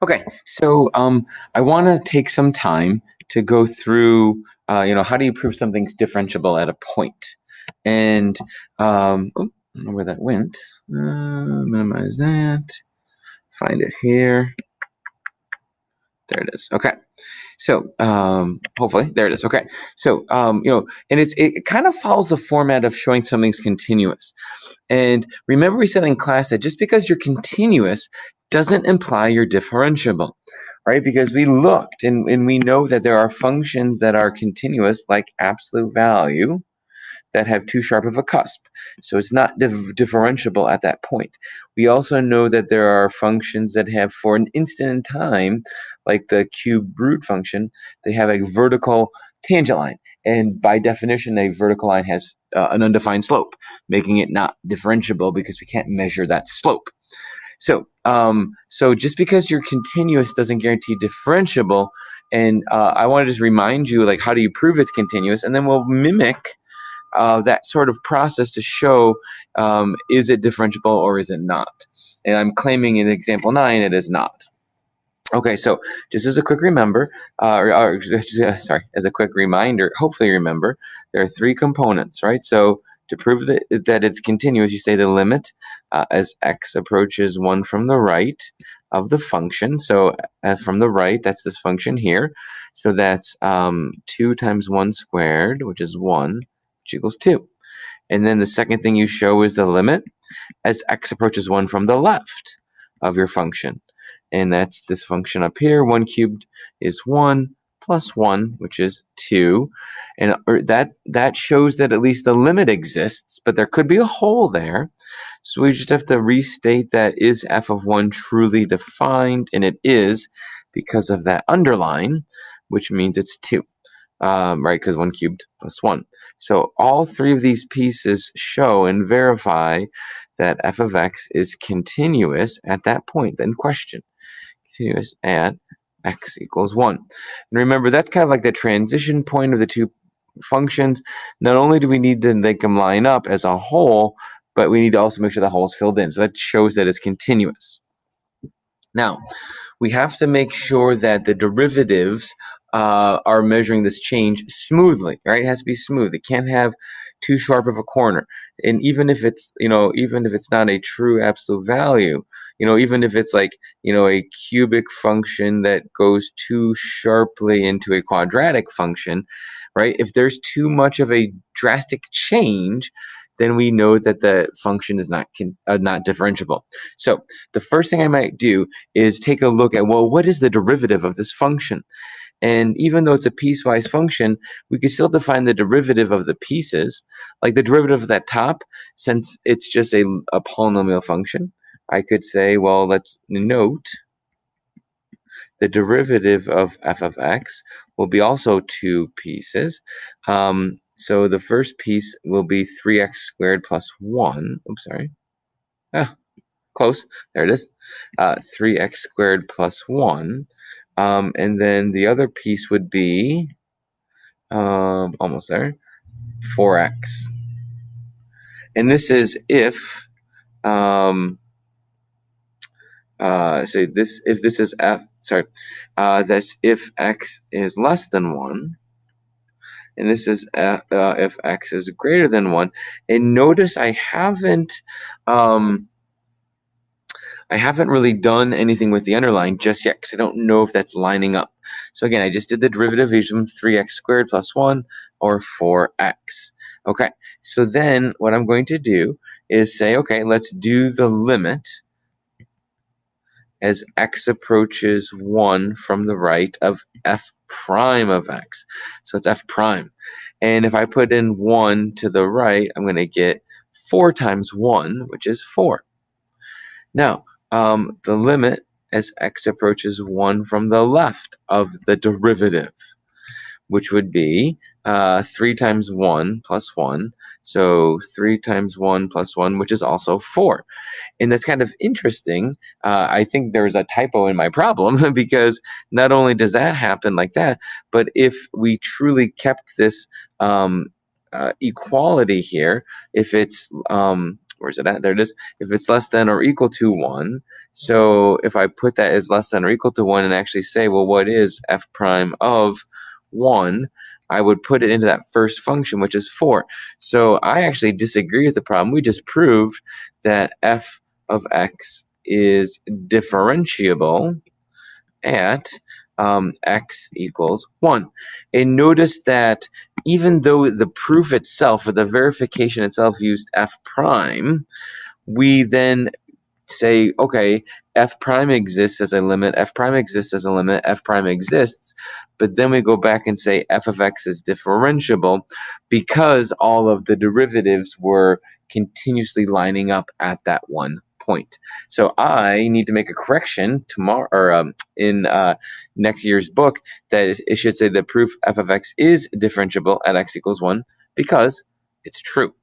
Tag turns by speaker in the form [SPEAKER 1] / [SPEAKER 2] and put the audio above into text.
[SPEAKER 1] Okay, so I want to take some time to go through, how do you prove something's differentiable at a point? And I don't know where that went. Minimize that. Find it here. There it is. Okay. So hopefully there it is. Okay. So and it kind of follows the format of showing something's continuous. And remember we said in class that just because you're continuous doesn't imply you're differentiable, right? Because we looked and we know that there are functions that are continuous, like absolute value, that have too sharp of a cusp. So it's not differentiable at that point. We also know that there are functions that have, for an instant in time, like the cube root function, they have a vertical tangent line. And by definition, a vertical line has an undefined slope, making it not differentiable because we can't measure that slope. So just because you're continuous doesn't guarantee differentiable. And I want to just remind you, like, how do you prove it's continuous? And then we'll mimic that sort of process to show is it differentiable or is it not? And I'm claiming in example 9 it is not. Okay, so just as a quick remember, as a quick reminder, hopefully remember, there are 3 components, right? So to prove that it's continuous, you say the limit as x approaches 1 from the right of the function. So from the right, that's this function here. So that's 2 times 1 squared, which is 1, which equals 2. And then the second thing you show is the limit as x approaches 1 from the left of your function. And that's this function up here. 1 cubed is 1 plus 1, which is 2. And that shows that at least the limit exists, but there could be a hole there. So we just have to restate that is f of 1 truly defined? And it is because of that underline, which means it's 2. Right, because 1 cubed plus 1. So all 3 of these pieces show and verify that f of x is continuous at that point in question. Continuous at x equals 1. And remember, that's kind of like the transition point of the 2 functions. Not only do we need to make them line up as a whole, but we need to also make sure the hole is filled in. So that shows that it's continuous. Now, we have to make sure that the derivatives are measuring this change smoothly, right? It has to be smooth. It can't have too sharp of a corner. And even if it's, even if it's not a true absolute value, even if it's like, a cubic function that goes too sharply into a quadratic function, right? If there's too much of a drastic change, then we know that the function is not differentiable. So the first thing I might do is take a look at, well, what is the derivative of this function? And even though it's a piecewise function, we can still define the derivative of the pieces, like the derivative of that top, since it's just a polynomial function. I could say, well, let's note the derivative of f of x will be also 2 pieces. So the first piece will be 3x squared plus 1. Oops, sorry. Close. There it is. 3x squared plus 1. And then the other piece would be, almost there, 4x. And this is if, if this is that's if x is less than 1. And this is if x is greater than 1. And notice I haven't really done anything with the underline just yet because I don't know if that's lining up. So again, I just did the derivative using 3x squared plus 1 or 4x. Okay, so then what I'm going to do is say, okay, let's do the limit as x approaches 1 from the right of f prime of x. So it's f prime. And if I put in 1 to the right, I'm going to get 4 times 1, which is 4. Now, the limit as x approaches 1 from the left of the derivative, which would be 3 times 1 plus 1. So 3 times 1 plus 1, which is also 4. And that's kind of interesting. I think there's a typo in my problem because not only does that happen like that, but if we truly kept this equality here, if it's where's it at? There it is. If it's less than or equal to 1, so if I put that as less than or equal to 1 and actually say, well, what is f prime of 1, I would put it into that first function, which is 4. So I actually disagree with the problem. We just proved that f of x is differentiable at x equals 1. And notice that even though the proof itself, or the verification itself, used f prime, we then say, okay, f prime exists as a limit, f prime exists as a limit, f prime exists, but then we go back and say f of x is differentiable because all of the derivatives were continuously lining up at that one point. So I need to make a correction tomorrow, or in next year's book, that it should say the proof f of x is differentiable at x equals 1 because it's true.